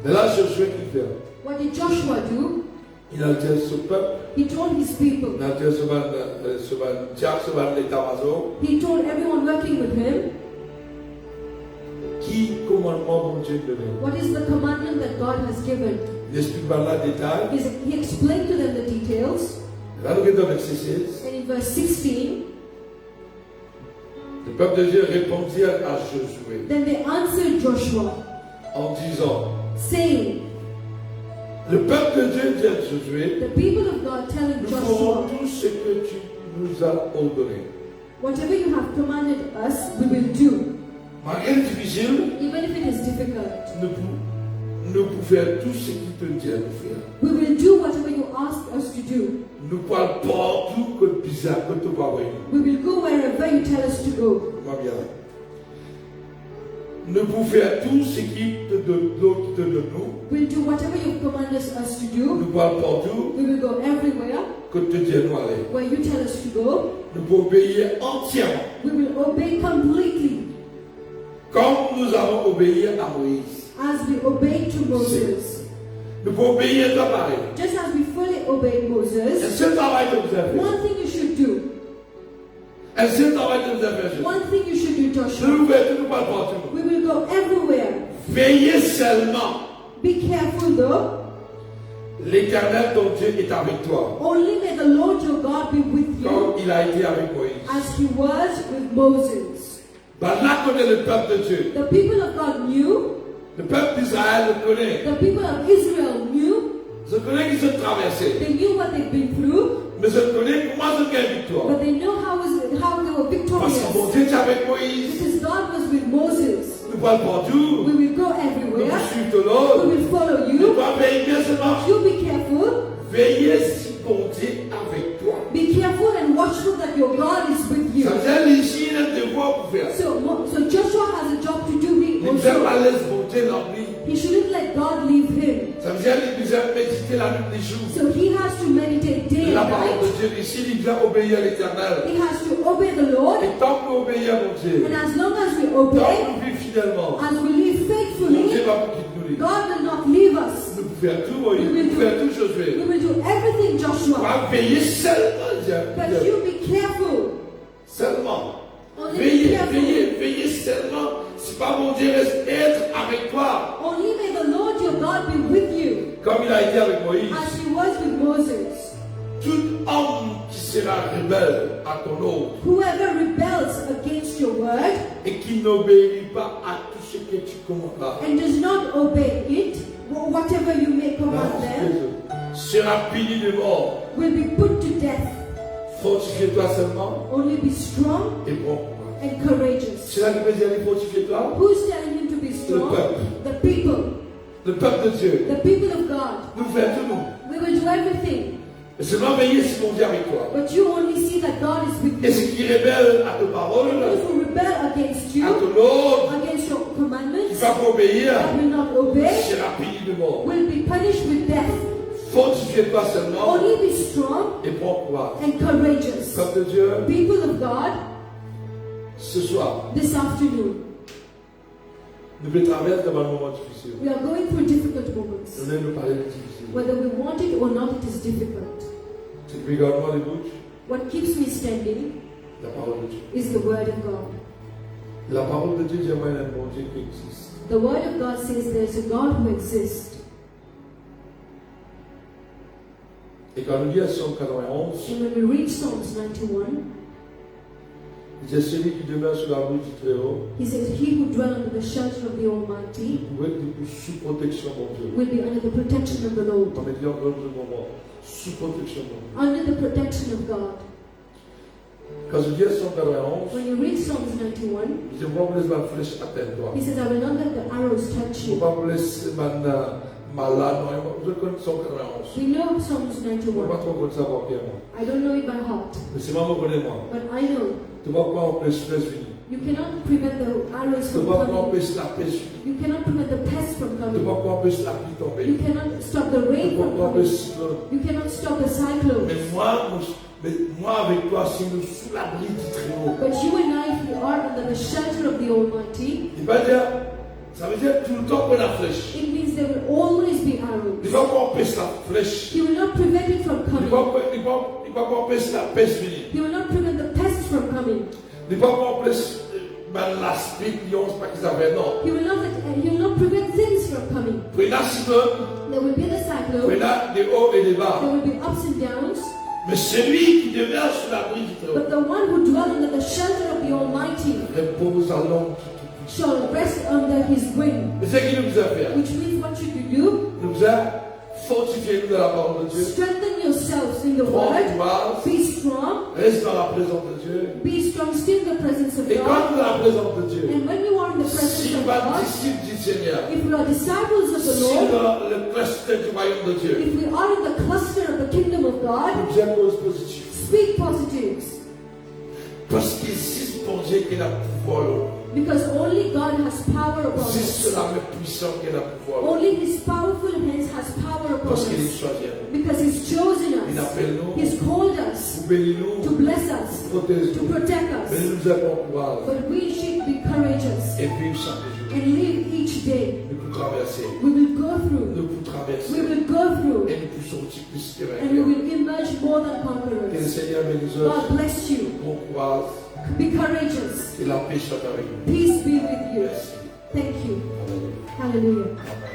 Mais là, Josué qui fait, What did Joshua do? il a dit à son peuple, He told his people. il a dit à l'état-major, He told everyone working with him, qui commandement mon Dieu donné. what is the commandment that God has given. Il explique par là le détail. He explained to them the details. Là, nous sommes dans verset 16. And in verse 16, Le peuple de Dieu répondit à Josué then they answered Joshua, en disant, saying, le peuple de Dieu dit à Josué, the people of God telling nous ferons Joshua, tout ce que tu nous as ordonné. whatever you have commanded us, we will do, Malgré le difficile, even if it is difficult. nous pouvons faire tout ce qu'il te dit à nous faire. We will do whatever you ask us to do. Nous parlons partout que bizarre, que tu vas voir. We will go wherever you tell us to go. Comment bien? Nous pouvons faire tout ce qui te donne nous. We'll do whatever you command us to do. Nous parlons partout We will go everywhere que tu dis à nous aller. where you tell us to go. Nous pouvons obéir entièrement. We will obey completely Comme nous avons obéi à Moïse. as we obeyed to Moses. Nous pouvons obéir à pareil. Just as we fully obeyed Et Moses, c'est le travail que vous avez fait. one thing you should do, Et c'est le travail que vous avez fait. one thing you should do, Joshua, Nous nous parlons partout. we will go everywhere. Veillez seulement. Be careful though. L'Éternel ton Dieu est avec toi. Only may the Lord your God be with you Comme il a été avec Moïse. as he was with Moses. Ben là connaît le peuple de Dieu. The people of God knew, Le peuple d'Israël le connaît. the people of Israel knew, Je connais qu'ils ont traversé. they knew what they've been through, Mais je connais comment ils ont gagné victoire. but they know how they were Parce que mon victorious. Dieu est avec Moïse. Because God was with Moses. Nous parlons partout. We will go Nous everywhere. suivons de We l'autre. will follow Nous you. devons veiller bien seulement. You be careful. Veillez si mon Dieu est avec toi. Be careful and watchful that your God is with you. Ça veut dire ici, il a un devoir pour faire. So Joshua has a job to do. Il ne fait pas Also, laisser mon Dieu l'ennui. he shouldn't let God leave him. Ça veut dire qu'il doit méditer la nuit des jours. So he has to meditate day La and parole de night. Dieu ici, il doit obéir à l'Éternel. He has to obey the Lord. Et tant qu'on obéit à mon Dieu, And as long as we tant obey, qu'on vit fidèlement, as we live mon Dieu faithfully, va pour qu'il nous livre. God will not leave us. Nous pouvons faire tout, Moïse. Nous pouvons faire tout, We Josué. will do everything, On Joshua. va veiller seulement, But you be careful. seulement. Only be Veillez, careful. veillez seulement. Si pas mon Dieu reste être avec toi, Only may the Lord your God be with you, comme il a été avec Moïse. as he was with Moses. Tout homme qui sera rebelle à ton ordre Whoever rebels against your word et qui n'obéit pas à tout ce que tu commandas and does not obey it, whatever you may command them, sera puni de mort. will be put to death. Fortifie-toi seulement Only be strong et bon courage. and courageous. C'est là que veut dire fortifie-toi. Who's telling him to be strong? The people. Le peuple de Dieu. The people of God. Nous faisons tout nous. We will do everything. Et seulement veiller si mon Dieu est avec toi. But you only see that God is with Et you. ce qui rebelle à tes paroles, Those who rebel against à you, ton ordre, against your qui commandments, ne va pas obéir, that will not obey, sera puni de mort. will be punished with death. Fortifie-toi seulement Only be strong et prends courage. and courageous. Peuple de Dieu, People of God, ce soir, this afternoon, Nous pouvons traverser dans un moment difficile. We are going through difficult moments. Nous allons nous parler de difficile. Whether we want it or not, it is difficult. Ce qui me garde moi les bouches, What keeps me standing la parole de Dieu. is the Word of God. La parole de Dieu dit qu'il y a un bon Dieu qui existe. The Word of God says there is a God who exists. Et quand nous lisons Psaume 91, And when we read Psalms 91, il dit celui qui demeure sous l'abri du Très-Haut, he says, He who dwells under the shelter of the Almighty vous pouvez être sous protection de Dieu. will be under the protection of the Lord. On va dire encore un moment, sous protection de Dieu. Under the protection of God. Quand je dis Psaume 91, When you read Psalms 91, je ne vais pas vous laisser ma flèche atteindre toi. he says, I will not let the arrows touch Je ne vais you. pas vous laisser ma malade. Vous connaissez Psaume 91. We know Psalms Je ne vais pas 91. trop connaître ça par cœur. I don't know it by heart, Mais c'est moi qui connais moi. but I know Tu ne vas pas empêcher la flèche venir. you cannot prevent the arrows Tu ne from vas pas coming. empêcher la pêche venir. You cannot prevent the pest from Tu ne coming. vas pas empêcher la pluie tomber. You cannot stop the Tu rain ne from vas pas coming. empêcher le cyclone. You cannot stop the cyclone. Mais moi avec toi, si nous sous l'abri du Très-Haut. But you and I, if we are under the shelter of the Almighty, Il va dire, ça veut dire tout le temps qu'on a la flèche. it means there will always be Il ne arrows. va pas empêcher la flèche. He will not prevent it from Il ne coming. va pas empêcher la pêche venir. He will not prevent the pests from coming. Il ne va pas empêcher l'aspect qui ont pas qu'ils avaient, non. He will not prevent things from coming. Pour une cyclone, There will be the pour cyclone. des hauts et des bas. There will be ups and downs. Mais celui qui demeure sous l'abri du Très-Haut But the one who dwells under the shelter of the Almighty repose à l'ombre. shall rest under His wing. Mais c'est ce qu'il nous a fait. Which means what should you do? Il nous a fortifié nous dans la parole de Dieu. Strengthen yourselves in the Prends Word. courage, Be strong. reste dans la présence de Dieu. Be strong. Stay in the presence of Et quand God. nous dans la présence de Dieu, And when you are in the presence si of tu es God, disciple du Seigneur, if we are disciples of the si Lord, dans le cluster du royaume de Dieu, if we are in the cluster of the kingdom of God, nous disons cause positive. speak positives. Parce qu'il existe pour Dieu qui a pouvoir. Because only God has power upon C'est us. cela même puissant qui a pouvoir. Only His powerful hands has power upon Parce qu'il est us. choisi. Because He's chosen Il us. appelle nous, He's called us pour bénir nous, to bless us, pour protéger to nous. protect Mais us. nous avons courage But we should be courageous et vivre chaque jour. and live each day. Nous pouvons traverser. We will go through. Nous pouvons We traverser. will go through. Et nous pouvons sortir plus que And we vainqueurs. will emerge more than Que le conquerors. Seigneur bénisse. God bless you. Bon courage. Be courageous. Et la paix soit avec nous. Peace be with you. Merci. Thank you. Alléluia. Hallelujah.